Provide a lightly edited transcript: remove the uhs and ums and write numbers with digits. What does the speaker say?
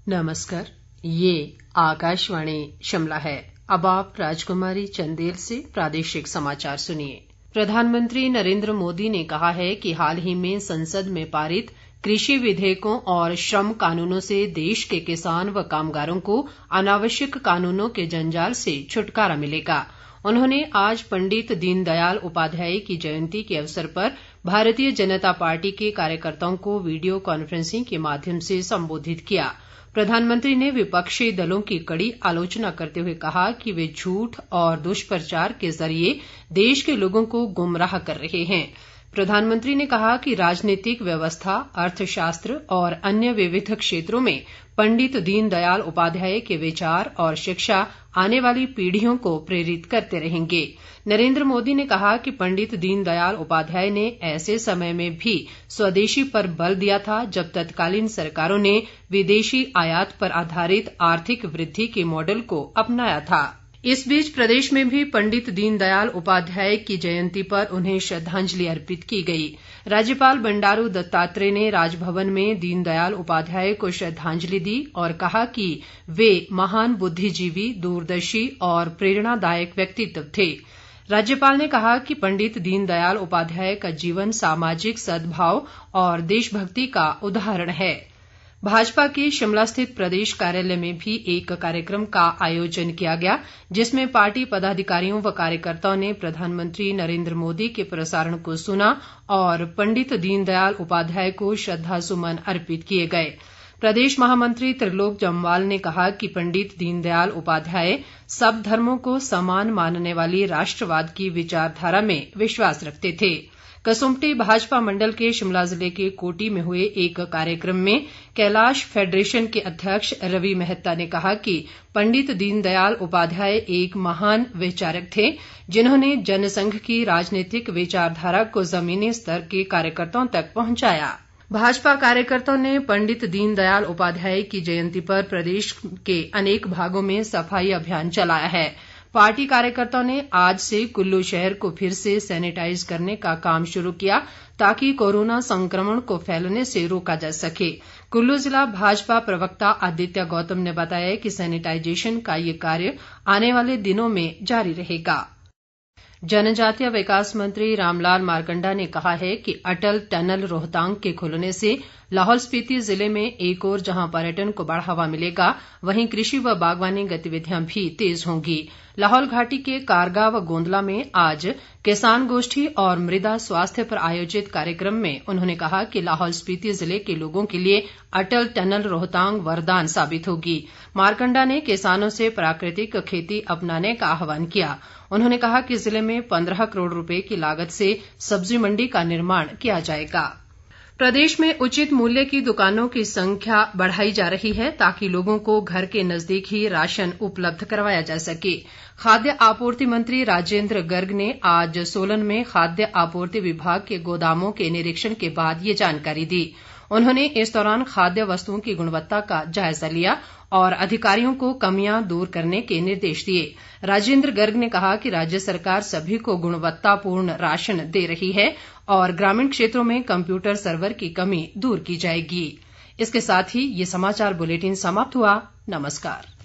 नमस्कार, ये आकाशवाणी शिमला है। अब आप राजकुमारी चंदेल से प्रादेशिक समाचार सुनिए। प्रधानमंत्री नरेंद्र मोदी ने कहा है कि हाल ही में संसद में पारित कृषि विधेयकों और श्रम कानूनों से देश के किसान व कामगारों को अनावश्यक कानूनों के जंजाल से छुटकारा मिलेगा। उन्होंने आज पंडित दीनदयाल उपाध्याय की जयंती के अवसर पर भारतीय जनता पार्टी के कार्यकर्ताओं को वीडियो कॉन्फ्रेंसिंग के माध्यम से संबोधित किया। प्रधानमंत्री ने विपक्षी दलों की कड़ी आलोचना करते हुए कहा कि वे झूठ और दुष्प्रचार के जरिए देश के लोगों को गुमराह कर रहे हैं। प्रधानमंत्री ने कहा कि राजनीतिक व्यवस्था, अर्थशास्त्र और अन्य विविध क्षेत्रों में पंडित दीनदयाल उपाध्याय के विचार और शिक्षा आने वाली पीढ़ियों को प्रेरित करते रहेंगे। नरेंद्र मोदी ने कहा कि पंडित दीनदयाल उपाध्याय ने ऐसे समय में भी स्वदेशी पर बल दिया था जब तत्कालीन सरकारों ने विदेशी आयात पर आधारित आर्थिक वृद्धि के मॉडल को अपनाया था। इस बीच प्रदेश में भी पंडित दीनदयाल उपाध्याय की जयंती पर उन्हें श्रद्धांजलि अर्पित की गई। राज्यपाल बंडारू दत्तात्रेय ने राजभवन में दीनदयाल उपाध्याय को श्रद्धांजलि दी और कहा कि वे महान बुद्धिजीवी, दूरदर्शी और प्रेरणादायक व्यक्तित्व थे। राज्यपाल ने कहा कि पंडित दीनदयाल उपाध्याय का जीवन सामाजिक सद्भाव और देशभक्ति का उदाहरण है। भाजपा के शिमला स्थित प्रदेश कार्यालय में भी एक कार्यक्रम का आयोजन किया गया, जिसमें पार्टी पदाधिकारियों व कार्यकर्ताओं ने प्रधानमंत्री नरेंद्र मोदी के प्रसारण को सुना और पंडित दीनदयाल उपाध्याय को श्रद्धासुमन अर्पित किए गए। प्रदेश महामंत्री त्रिलोक जम्वाल ने कहा कि पंडित दीनदयाल उपाध्याय सब धर्मों को समान मानने वाली राष्ट्रवाद की विचारधारा में विश्वास रखते थे। कसुम्पटी भाजपा मंडल के शिमला जिले के कोटी में हुए एक कार्यक्रम में कैलाश फेडरेशन के अध्यक्ष रवि मेहता ने कहा कि पंडित दीनदयाल उपाध्याय एक महान विचारक थे, जिन्होंने जनसंघ की राजनीतिक विचारधारा को जमीनी स्तर के कार्यकर्ताओं तक पहुंचाया। भाजपा कार्यकर्ताओं ने पंडित दीनदयाल उपाध्याय की जयंती पर प्रदेश के अनेक भागों में सफाई अभियान चलाया है। पार्टी कार्यकर्ताओं ने आज से कुल्लू शहर को फिर से सैनिटाइज करने का काम शुरू किया ताकि कोरोना संक्रमण को फैलने से रोका जा सके। कुल्लू जिला भाजपा प्रवक्ता आदित्य गौतम ने बताया कि सैनिटाइजेशन का ये कार्य आने वाले दिनों में जारी रहेगा। जनजातीय विकास मंत्री रामलाल मारकंडा ने कहा है कि अटल टनल रोहतांग के खुलने से लाहौल स्पीति जिले में एक ओर जहां पर्यटन को बढ़ावा मिलेगा, वहीं कृषि व बागवानी गतिविधियां भी तेज होंगी। लाहौल घाटी के कारगा व गोंदला में आज किसान गोष्ठी और मृदा स्वास्थ्य पर आयोजित कार्यक्रम में उन्होंने कहा कि लाहौल स्पीति जिले के लोगों के लिए अटल टनल रोहतांग वरदान साबित होगी। मारकंडा ने किसानों से प्राकृतिक खेती अपनाने का आह्वान किया। उन्होंने कहा कि जिले में 15 करोड़ रुपए की लागत से सब्जी मंडी का निर्माण किया जाएगा। प्रदेश में उचित मूल्य की दुकानों की संख्या बढ़ाई जा रही है ताकि लोगों को घर के नजदीक ही राशन उपलब्ध करवाया जा सके। खाद्य आपूर्ति मंत्री राजेंद्र गर्ग ने आज सोलन में खाद्य आपूर्ति विभाग के गोदामों के निरीक्षण के बाद ये जानकारी दी। उन्होंने इस दौरान खाद्य वस्तुओं की गुणवत्ता का जायजा लिया और अधिकारियों को कमियां दूर करने के निर्देश दिए। राजेंद्र गर्ग ने कहा कि राज्य सरकार सभी को गुणवत्तापूर्ण राशन दे रही है और ग्रामीण क्षेत्रों में कंप्यूटर सर्वर की कमी दूर की जाएगी। इसके साथ ही ये समाचार बुलेटिन समाप्त हुआ। नमस्कार।